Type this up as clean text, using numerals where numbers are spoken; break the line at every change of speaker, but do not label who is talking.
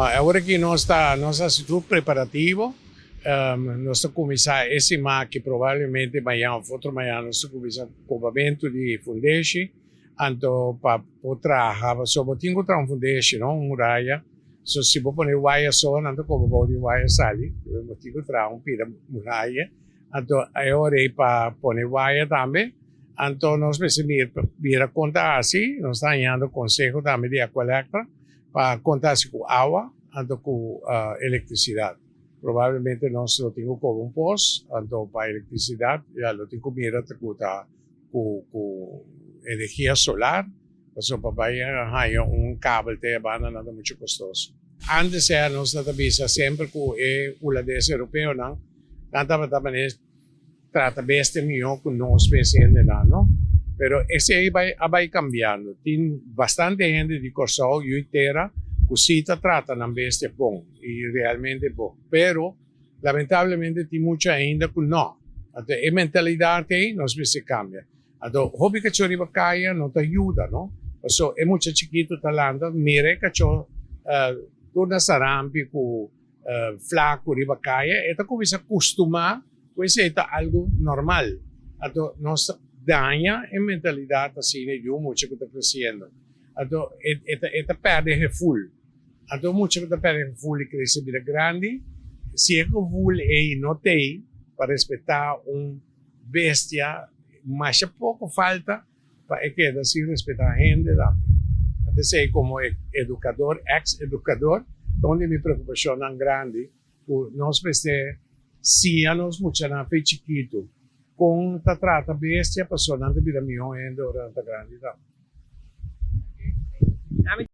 Agora que nós está tudo preparativo, nós estamos começar esse mês que provavelmente amanhã ou outro amanhã nós estamos começar o acabamento de fundeshi, então para trabalhar, só vou ter que encontrar fundeshi, não muralha, só se vou pôr wire só, não como vou de wire sali, vou ter que encontrar pira muralha, então é hora para pôr wire também, então nós precisamos vir a contar assim, nós estamos dando conselho também de coleta para contar com água, então com eletricidade. Provavelmente nós lo temos com poste, então para eletricidade, já lo temos mira com energia solar, então para cable te banda nada muito custoso. Antes nós também sempre com o holandês europeu, não, também trata bem melhor com nós pensando não. Pero esse aí vai cambiando. Tem bastante gente de Corsol e Terra que se trata na bestia bom e realmente bom. Pero lamentavelmente tem muita ainda que não. Então, a mentalidade aí nós precisamos cambiar. Então, hobby que chori caia não te ajuda, não? So é muito chiquito talento, mire que cho toda sarampi com flaco riba caia, eta começa a acostumar com isso é algo normal. Então, nós daña a mentalidade assim de muito que está crescendo. Então, perde o full. Então, muito que está perdendo o full e cresce bem grande. Se é que o full não tem para respeitar bestia, mas pouco falta para que assim respeitar a gente. Até sei como educador, ex-educador, onde minha preocupação é grande, nós precisamos, se nós muito na fe chiquito, com a trata bestia, passou na vida minha ainda durante a grande.